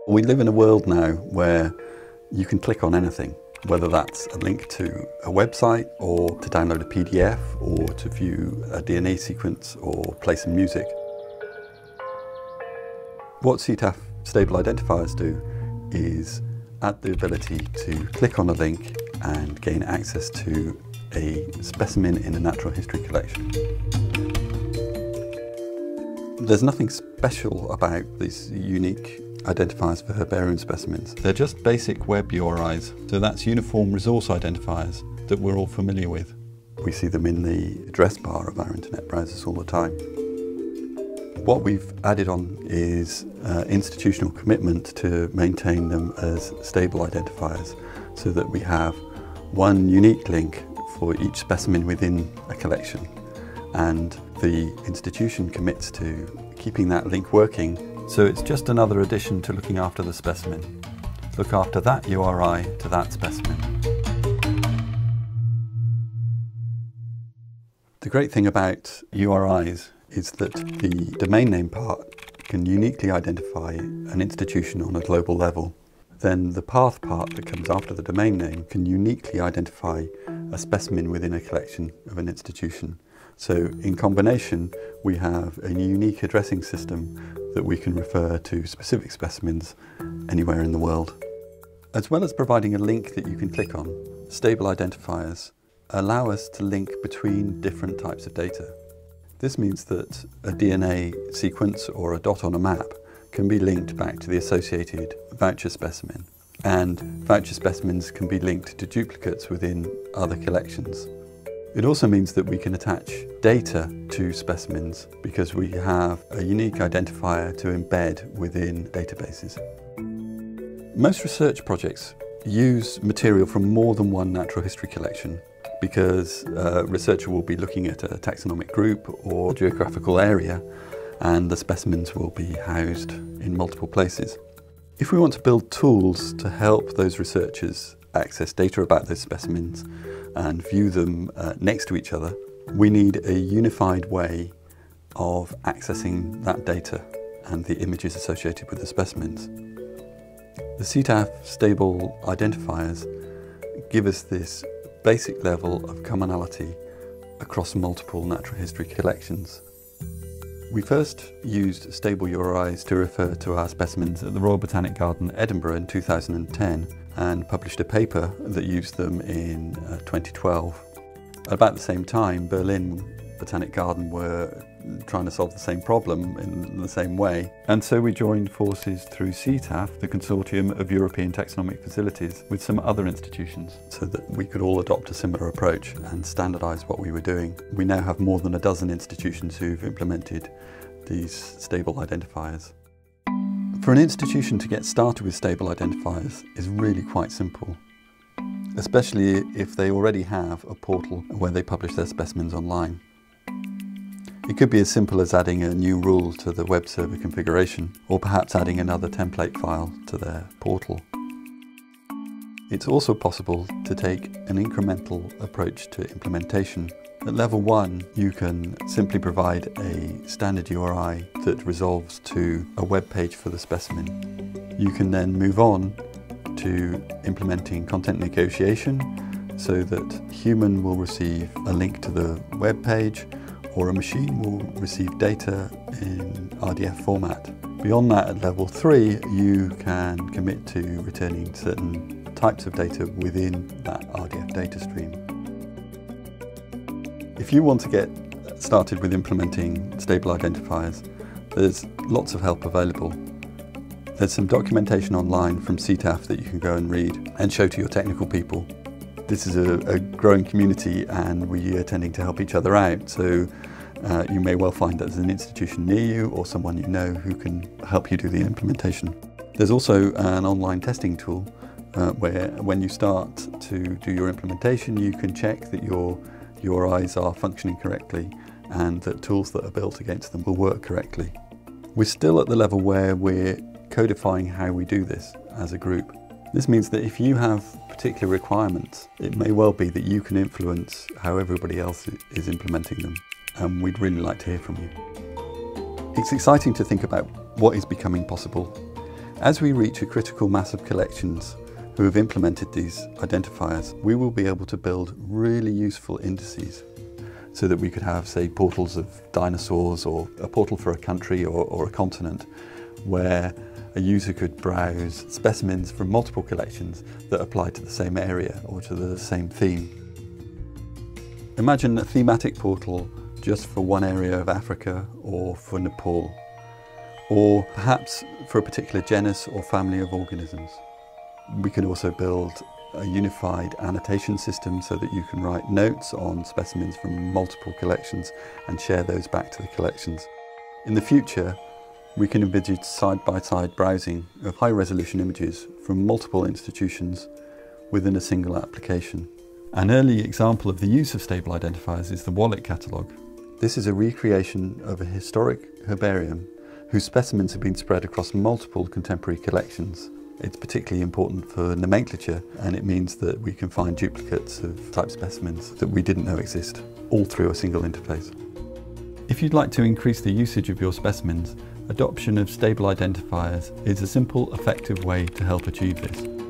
We live in a world now where you can click on anything, whether that's a link to a website or to download a PDF or to view a DNA sequence or play some music. What CETAF stable identifiers do is add the ability to click on a link and gain access to a specimen in a natural history collection. There's nothing special about these unique identifiers for herbarium specimens. They're just basic Web URIs, so that's uniform resource identifiers that we're all familiar with. We see them in the address bar of our internet browsers all the time. What we've added on is institutional commitment to maintain them as stable identifiers, so that we have one unique link for each specimen within a collection, and the institution commits to keeping that link working. So it's just another addition to looking after the specimen. Look after that URI to that specimen. The great thing about URIs is that the domain name part can uniquely identify an institution on a global level. Then the path part that comes after the domain name can uniquely identify a specimen within a collection of an institution. So in combination, we have a unique addressing system that we can refer to specific specimens anywhere in the world. As well as providing a link that you can click on, stable identifiers allow us to link between different types of data. This means that a DNA sequence or a dot on a map can be linked back to the associated voucher specimen, and voucher specimens can be linked to duplicates within other collections. It also means that we can attach data to specimens because we have a unique identifier to embed within databases. Most research projects use material from more than one natural history collection because a researcher will be looking at a taxonomic group or geographical area, and the specimens will be housed in multiple places. If we want to build tools to help those researchers access data about those specimens and view them next to each other, we need a unified way of accessing that data and the images associated with the specimens. The CETAF stable identifiers give us this basic level of commonality across multiple natural history collections. We first used stable URIs to refer to our specimens at the Royal Botanic Garden, Edinburgh in 2010, and published a paper that used them in 2012. At about the same time, Berlin Botanic Garden were trying to solve the same problem in the same way, and so we joined forces through CETAF, the consortium of European taxonomic facilities, with some other institutions, so that we could all adopt a similar approach and standardise what we were doing. We now have more than a dozen institutions who've implemented these stable identifiers. For an institution to get started with stable identifiers is really quite simple, especially if they already have a portal where they publish their specimens online. It could be as simple as adding a new rule to the web server configuration, or perhaps adding another template file to their portal. It's also possible to take an incremental approach to implementation. At level 1, you can simply provide a standard URI that resolves to a web page for the specimen. You can then move on to implementing content negotiation, so that a human will receive a link to the web page, or a machine will receive data in RDF format. Beyond that, at level 3, you can commit to returning certain types of data within that RDF data stream. If you want to get started with implementing stable identifiers, there's lots of help available. There's some documentation online from CETAF that you can go and read and show to your technical people. This is a growing community, and we are tending to help each other out, so you may well find that there's an institution near you or someone you know who can help you do the implementation. There's also an online testing tool where when you start to do your implementation, you can check that your URIs are functioning correctly and that tools that are built against them will work correctly. We're still at the level where we're codifying how we do this as a group. This means that if you have particular requirements, it may well be that you can influence how everybody else is implementing them, and we'd really like to hear from you. It's exciting to think about what is becoming possible As we reach a critical mass of collections who have implemented these identifiers, we will be able to build really useful indices so that we could have, say, portals of dinosaurs, or a portal for a country or a continent, where a user could browse specimens from multiple collections that apply to the same area or to the same theme. Imagine a thematic portal just for one area of Africa or for Nepal, or perhaps for a particular genus or family of organisms. We can also build a unified annotation system so that you can write notes on specimens from multiple collections and share those back to the collections. In the future, we can envisage side-by-side browsing of high-resolution images from multiple institutions within a single application. An early example of the use of stable identifiers is the wallet catalogue. This is a recreation of a historic herbarium whose specimens have been spread across multiple contemporary collections. It's particularly important for nomenclature, and it means that we can find duplicates of type specimens that we didn't know exist, all through a single interface. If you'd like to increase the usage of your specimens, adoption of stable identifiers is a simple, effective way to help achieve this.